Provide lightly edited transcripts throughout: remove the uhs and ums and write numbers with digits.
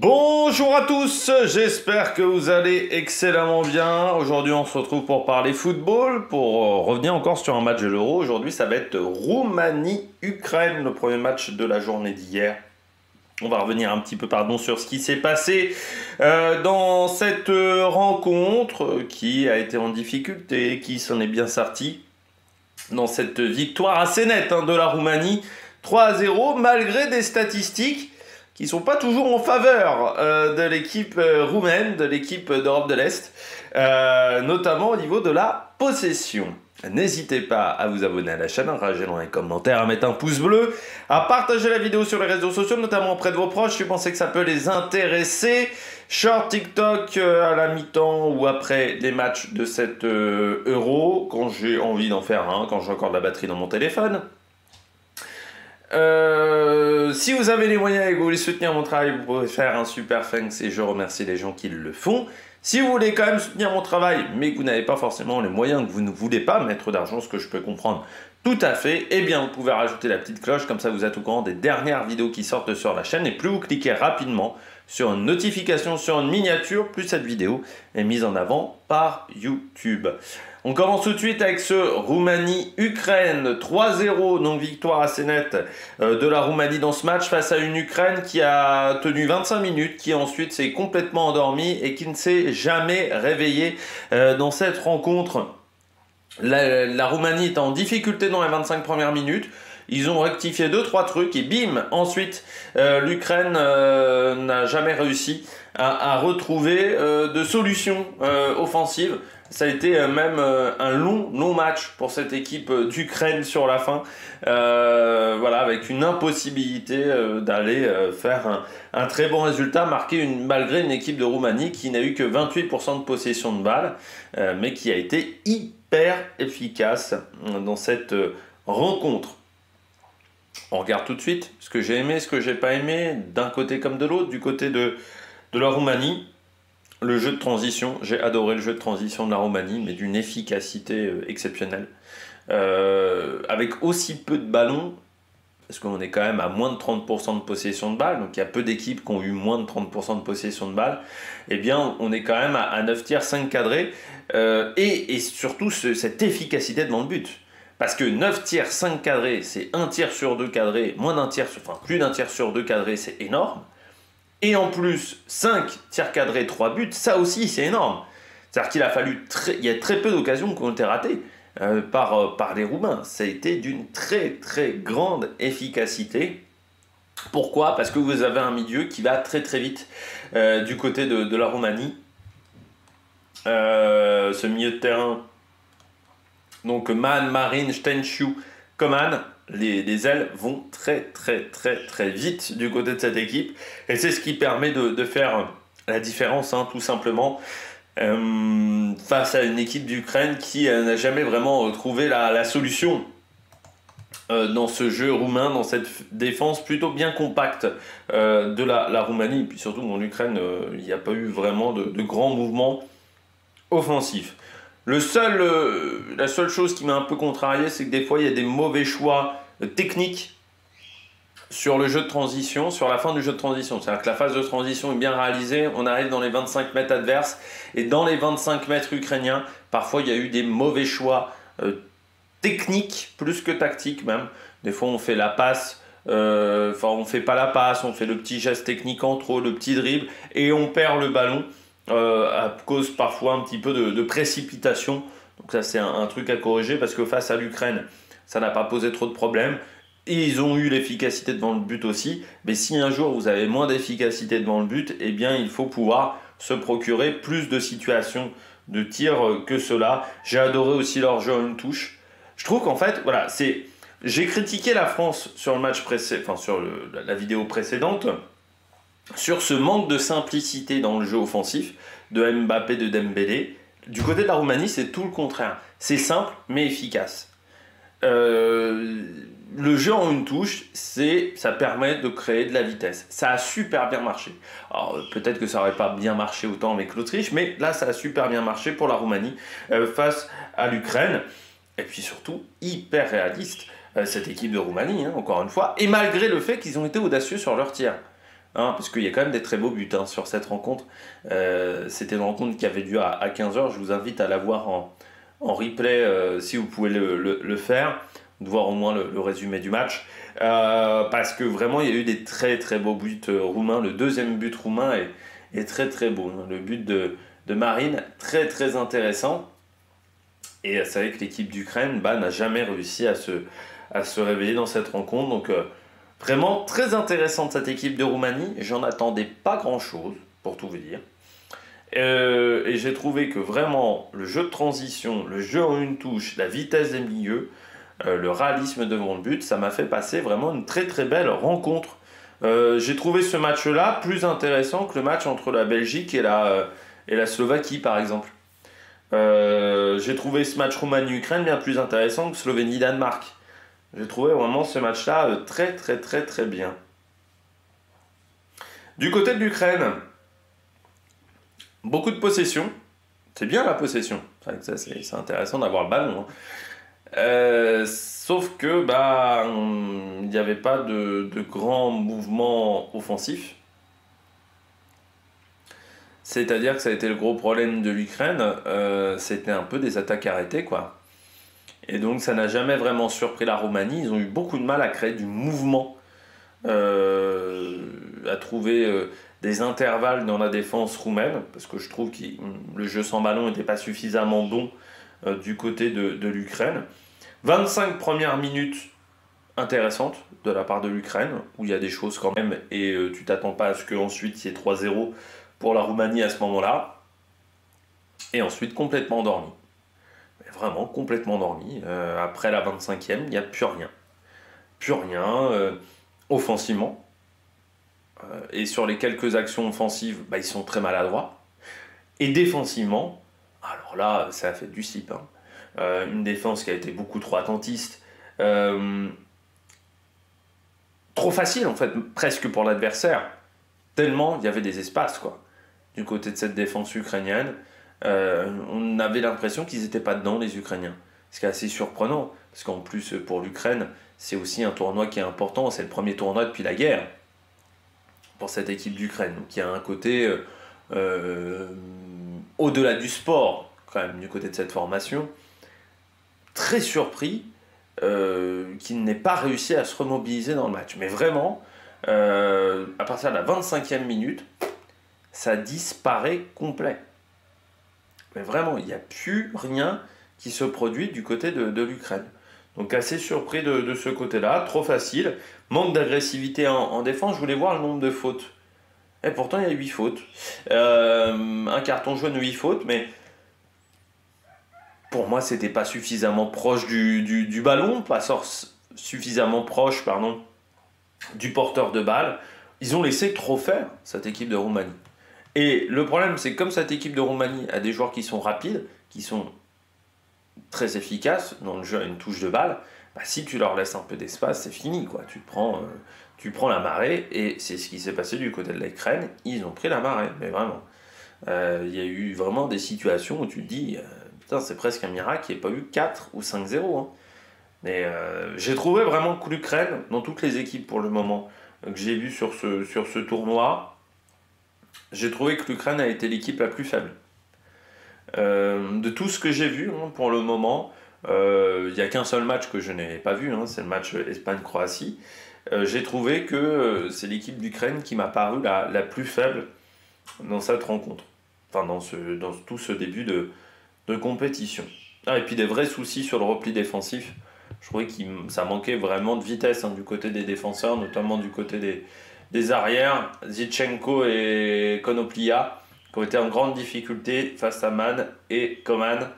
Bonjour à tous, j'espère que vous allez excellemment bien. Aujourd'hui on se retrouve pour parler football, pour revenir encore sur un match de l'Euro. Aujourd'hui ça va être Roumanie-Ukraine, le premier match de la journée d'hier. On va revenir un petit peu sur ce qui s'est passé dans cette rencontre qui a été en difficulté, qui s'en est bien sorti dans cette victoire assez nette de la Roumanie, 3-0, malgré des statistiques qui ne sont pas toujours en faveur de l'équipe roumaine, de l'équipe d'Europe de l'Est, notamment au niveau de la possession. N'hésitez pas à vous abonner à la chaîne, à réagir dans les commentaires, à mettre un pouce bleu, à partager la vidéo sur les réseaux sociaux, notamment auprès de vos proches, si vous pensez que ça peut les intéresser. Short TikTok à la mi-temps ou après les matchs de cet Euro, quand j'ai envie d'en faire un, quand j'ai encore de la batterie dans mon téléphone. Si vous avez les moyens et que vous voulez soutenir mon travail, vous pouvez faire un super thanks et je remercie les gens qui le font. Si vous voulez quand même soutenir mon travail, mais que vous n'avez pas forcément les moyens, que vous ne voulez pas mettre d'argent, ce que je peux comprendre tout à fait, eh bien vous pouvez rajouter la petite cloche, comme ça vous êtes au courant des dernières vidéos qui sortent sur la chaîne. Et plus vous cliquez rapidement sur une notification, sur une miniature, plus cette vidéo est mise en avant par YouTube. On commence tout de suite avec ce Roumanie-Ukraine, 3-0, donc victoire assez nette de la Roumanie dans ce match face à une Ukraine qui a tenu 25 minutes, qui ensuite s'est complètement endormie et qui ne s'est jamais réveillée dans cette rencontre. La Roumanie est en difficulté dans les 25 premières minutes. Ils ont rectifié 2-3 trucs et bim, ensuite l'Ukraine n'a jamais réussi à retrouver de solutions offensives. Ça a été même un long match pour cette équipe d'Ukraine sur la fin, voilà, avec une impossibilité d'aller faire un très bon résultat, malgré une équipe de Roumanie qui n'a eu que 28% de possession de balle, mais qui a été hyper efficace dans cette rencontre. On regarde tout de suite ce que j'ai aimé, ce que j'ai pas aimé, d'un côté comme de l'autre. Du côté de la Roumanie, le jeu de transition, j'ai adoré le jeu de transition de la Roumanie, mais d'une efficacité exceptionnelle. Avec aussi peu de ballons, parce qu'on est quand même à moins de 30% de possession de balle, donc il y a peu d'équipes qui ont eu moins de 30% de possession de balle, eh bien on est quand même à 9 tirs, 5 cadrés, et surtout cette efficacité devant le but. Parce que 9 tirs, 5 cadrés, c'est 1 tir sur 2 cadrés, plus d'un tir sur 2 cadrés, c'est énorme. Et en plus, 5 tirs cadrés, 3 buts, ça aussi c'est énorme. C'est-à-dire qu'il y a très peu d'occasions qui ont été ratées par les Roumains. Ça a été d'une très grande efficacité. Pourquoi? Parce que vous avez un milieu qui va très vite du côté de la Roumanie. Ce milieu de terrain, donc Man, Marin, Stenschu, Coman, les ailes vont très vite du côté de cette équipe. Et c'est ce qui permet de faire la différence, tout simplement, face à une équipe d'Ukraine qui n'a jamais vraiment trouvé la solution dans ce jeu roumain, dans cette défense plutôt bien compacte de la Roumanie. Et puis surtout, en Ukraine, il n'y a pas eu vraiment de grands mouvements offensifs. La seule chose qui m'a un peu contrarié, c'est que des fois il y a des mauvais choix techniques sur le jeu de transition, sur la fin du jeu de transition. C'est-à-dire que la phase de transition est bien réalisée, on arrive dans les 25 mètres adverses, et dans les 25 mètres ukrainiens, parfois il y a eu des mauvais choix techniques, plus que tactiques même. Des fois on fait la passe, on fait pas la passe, on fait le petit geste technique en trop, le petit dribble, et on perd le ballon. À cause parfois un petit peu de précipitation. Donc ça c'est un truc à corriger, parce que face à l'Ukraine ça n'a pas posé trop de problèmes et ils ont eu l'efficacité devant le but aussi. Mais si un jour vous avez moins d'efficacité devant le but, eh bien il faut pouvoir se procurer plus de situations de tir que cela. J'ai adoré aussi leur jeu à une touche. Je trouve qu'en fait voilà, j'ai critiqué la France sur le match précédent, sur la vidéo précédente, sur ce manque de simplicité dans le jeu offensif de Mbappé, de Dembélé. Du côté de la Roumanie, c'est tout le contraire. C'est simple, mais efficace. Le jeu en une touche, ça permet de créer de la vitesse. Ça a super bien marché. Alors, peut-être que ça n'aurait pas bien marché autant avec l'Autriche, mais là, ça a super bien marché pour la Roumanie face à l'Ukraine. Et puis surtout, hyper réaliste, cette équipe de Roumanie, encore une fois. Et malgré le fait qu'ils ont été audacieux sur leur tir. hein, parce qu'il y a quand même des très beaux buts hein, sur cette rencontre. C'était une rencontre qui avait lieu à 15h. Je vous invite à la voir en replay si vous pouvez le faire, de voir au moins le résumé du match. Parce que vraiment, il y a eu des très très beaux buts roumains. Le deuxième but roumain est très très beau. Hein. Le but de Marine, très très intéressant. Et c'est vrai que l'équipe d'Ukraine n'a jamais réussi à se réveiller dans cette rencontre. Donc vraiment très intéressante cette équipe de Roumanie. J'en attendais pas grand-chose, pour tout vous dire. Et j'ai trouvé que vraiment le jeu de transition, le jeu en une touche, la vitesse des milieux, le réalisme devant le but, ça m'a fait passer vraiment une très très belle rencontre. J'ai trouvé ce match-là plus intéressant que le match entre la Belgique et la Slovaquie par exemple. J'ai trouvé ce match Roumanie-Ukraine bien plus intéressant que Slovénie-Danemark. J'ai trouvé vraiment ce match-là très très très très bien. Du côté de l'Ukraine, beaucoup de possession. C'est bien la possession. C'est intéressant d'avoir le ballon. Hein. Sauf que il n'y avait pas de grands mouvements offensifs. C'est-à-dire que ça a été le gros problème de l'Ukraine, c'était un peu des attaques arrêtées, quoi. Et donc ça n'a jamais vraiment surpris la Roumanie, ils ont eu beaucoup de mal à créer du mouvement, à trouver des intervalles dans la défense roumaine, parce que je trouve que le jeu sans ballon n'était pas suffisamment bon du côté de l'Ukraine. 25 premières minutes intéressantes de la part de l'Ukraine, où il y a des choses quand même, et tu t'attends pas à ce qu'ensuite il y ait 3-0 pour la Roumanie à ce moment-là, et ensuite complètement endormi. Vraiment complètement endormi. Après la 25e, il n'y a plus rien. Plus rien offensivement. Et sur les quelques actions offensives, ils sont très maladroits. Et défensivement, alors là, ça a fait du slip. Hein. Une défense qui a été beaucoup trop attentiste. Trop facile, en fait, presque pour l'adversaire. Tellement il y avait des espaces, quoi. Du côté de cette défense ukrainienne, on avait l'impression qu'ils n'étaient pas dedans, les Ukrainiens. Ce qui est assez surprenant, parce qu'en plus, pour l'Ukraine, c'est aussi un tournoi qui est important. C'est le premier tournoi depuis la guerre pour cette équipe d'Ukraine. Donc il y a un côté au-delà du sport, quand même, du côté de cette formation. Très surpris qu'il n'ait pas réussi à se remobiliser dans le match. Mais vraiment, à partir de la 25e minute, ça disparaît complet. Mais vraiment, il n'y a plus rien qui se produit du côté de l'Ukraine. Donc assez surpris de ce côté-là, trop facile, manque d'agressivité en défense. Je voulais voir le nombre de fautes. Et pourtant, il y a 8 fautes. Un carton jaune, 8 fautes, mais pour moi, c'était pas suffisamment proche du ballon, pas suffisamment proche, du porteur de balle. Ils ont laissé trop faire, cette équipe de Roumanie. Et le problème, c'est que comme cette équipe de Roumanie a des joueurs qui sont rapides, qui sont très efficaces dans le jeu à une touche de balle, si tu leur laisses un peu d'espace, c'est fini, quoi. Tu prends la marée, et c'est ce qui s'est passé du côté de l'Ukraine. Ils ont pris la marée, mais vraiment. Il y a eu vraiment des situations où tu te dis, putain, c'est presque un miracle qu'il n'y ait pas eu 4 ou 5-0. Hein. Mais j'ai trouvé vraiment que l'Ukraine, dans toutes les équipes pour le moment que j'ai vues sur ce tournoi, j'ai trouvé que l'Ukraine a été l'équipe la plus faible. De tout ce que j'ai vu pour le moment, il n'y a qu'un seul match que je n'ai pas vu, c'est le match Espagne-Croatie. J'ai trouvé que c'est l'équipe d'Ukraine qui m'a paru la plus faible dans cette rencontre. Enfin, dans tout ce début de compétition. Et puis des vrais soucis sur le repli défensif. Je trouvais que ça manquait vraiment de vitesse du côté des défenseurs, notamment du côté des arrières. Zichenko et Konoplia qui ont été en grande difficulté face à Man et Coman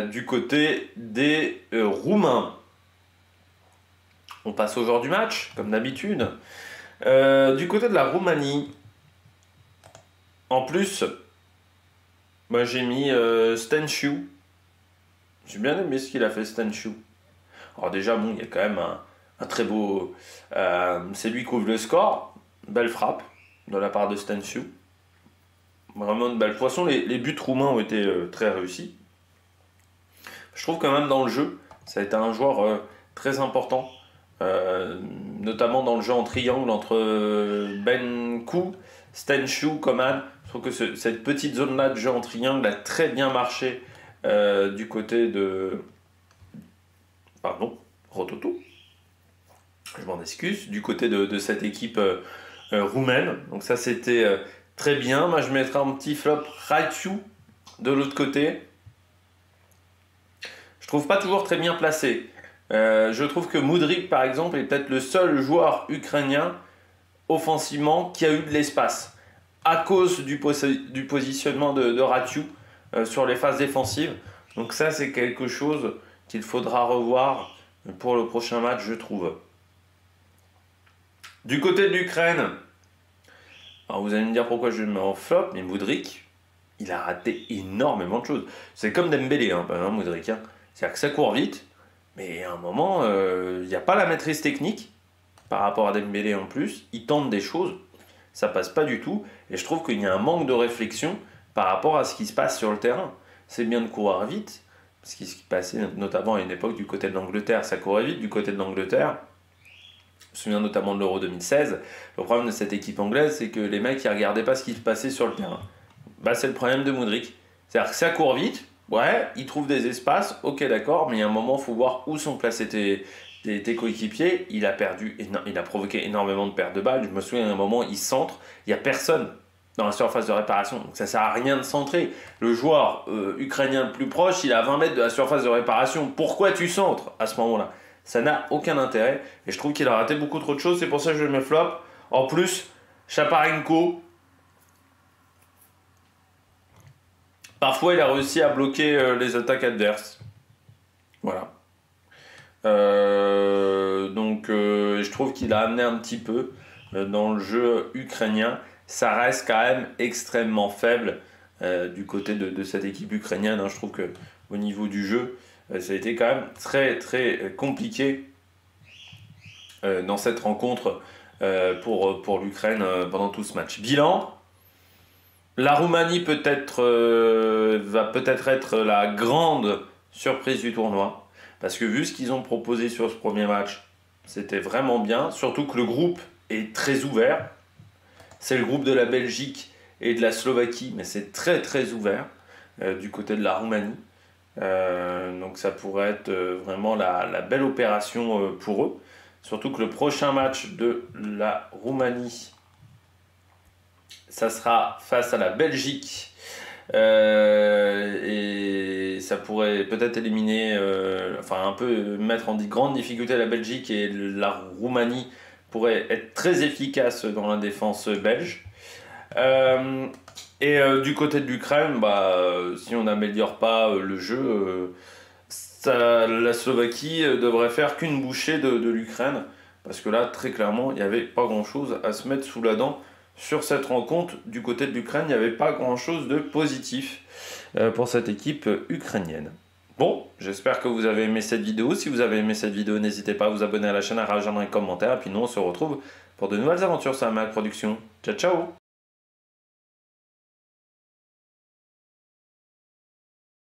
du côté des Roumains. On passe au genre du match, comme d'habitude. Du côté de la Roumanie, en plus, moi j'ai mis Stanciu. J'ai bien aimé ce qu'il a fait, Stanciu. Alors déjà, il y a quand même un très beau... c'est lui qui ouvre le score. Belle frappe de la part de Stanciu. Vraiment une belle poisson. Les buts roumains ont été très réussis. Je trouve quand même dans le jeu, ça a été un joueur très important notamment dans le jeu en triangle entre Benku, Stenshu, Coman. Je trouve que cette petite zone-là de jeu en triangle a très bien marché du côté de... Pardon, Rototo. Je m'en excuse. Du côté de cette équipe roumaine. Donc ça, c'était très bien. Moi, je mettrais un petit flop Raichu de l'autre côté. Je trouve pas toujours très bien placé. Je trouve que Mudryk, par exemple, est peut-être le seul joueur ukrainien offensivement qui a eu de l'espace à cause du positionnement de Raichu sur les phases défensives. Donc ça, c'est quelque chose qu'il faudra revoir pour le prochain match, je trouve. Du côté de l'Ukraine, alors vous allez me dire pourquoi je le mets en flop, mais Mudryk, il a raté énormément de choses. C'est comme Dembélé, Mudryk. C'est-à-dire que ça court vite, mais à un moment, il n'y a pas la maîtrise technique par rapport à Dembélé en plus. Il tente des choses, ça passe pas du tout. Et je trouve qu'il y a un manque de réflexion par rapport à ce qui se passe sur le terrain. C'est bien de courir vite, ce qui se passait notamment à une époque du côté de l'Angleterre. Ça courait vite du côté de l'Angleterre. Je me souviens notamment de l'Euro 2016. Le problème de cette équipe anglaise, c'est que les mecs, ils regardaient pas ce qui se passait sur le terrain. Bah, c'est le problème de Mudryk. C'est-à-dire que ça court vite, ouais, il trouve des espaces, ok d'accord, mais il y a un moment, il faut voir où sont placés tes coéquipiers. Il a provoqué énormément de pertes de balles. Je me souviens à un moment, il centre, il n'y a personne dans la surface de réparation. Donc ça ne sert à rien de centrer. Le joueur ukrainien le plus proche, il est à 20 mètres de la surface de réparation. Pourquoi tu centres à ce moment-là? Ça n'a aucun intérêt. Et je trouve qu'il a raté beaucoup trop de choses. C'est pour ça que je le mets flop. En plus, Shaparenko, parfois il a réussi à bloquer les attaques adverses. Voilà. Je trouve qu'il a amené un petit peu dans le jeu ukrainien. Ça reste quand même extrêmement faible du côté de cette équipe ukrainienne. Je trouve qu'au niveau du jeu, ça a été quand même très très compliqué dans cette rencontre pour l'Ukraine pendant tout ce match. Bilan, la Roumanie va peut-être être la grande surprise du tournoi. Parce que vu ce qu'ils ont proposé sur ce premier match, c'était vraiment bien. Surtout que le groupe est très ouvert. C'est le groupe de la Belgique et de la Slovaquie, mais c'est très très ouvert du côté de la Roumanie. Donc ça pourrait être vraiment la belle opération pour eux. Surtout que le prochain match de la Roumanie, ça sera face à la Belgique. Et ça pourrait peut-être éliminer, un peu mettre en grande difficulté la Belgique, et la Roumanie pourrait être très efficace dans la défense belge. Du côté de l'Ukraine, si on n'améliore pas le jeu, la Slovaquie devrait faire qu'une bouchée de l'Ukraine, parce que là, très clairement, il n'y avait pas grand-chose à se mettre sous la dent. Sur cette rencontre, du côté de l'Ukraine, il n'y avait pas grand-chose de positif pour cette équipe ukrainienne. Bon, j'espère que vous avez aimé cette vidéo. Si vous avez aimé cette vidéo, n'hésitez pas à vous abonner à la chaîne, à rejoindre un commentaire. Et puis nous, on se retrouve pour de nouvelles aventures sur la Mac Production. Ciao, ciao!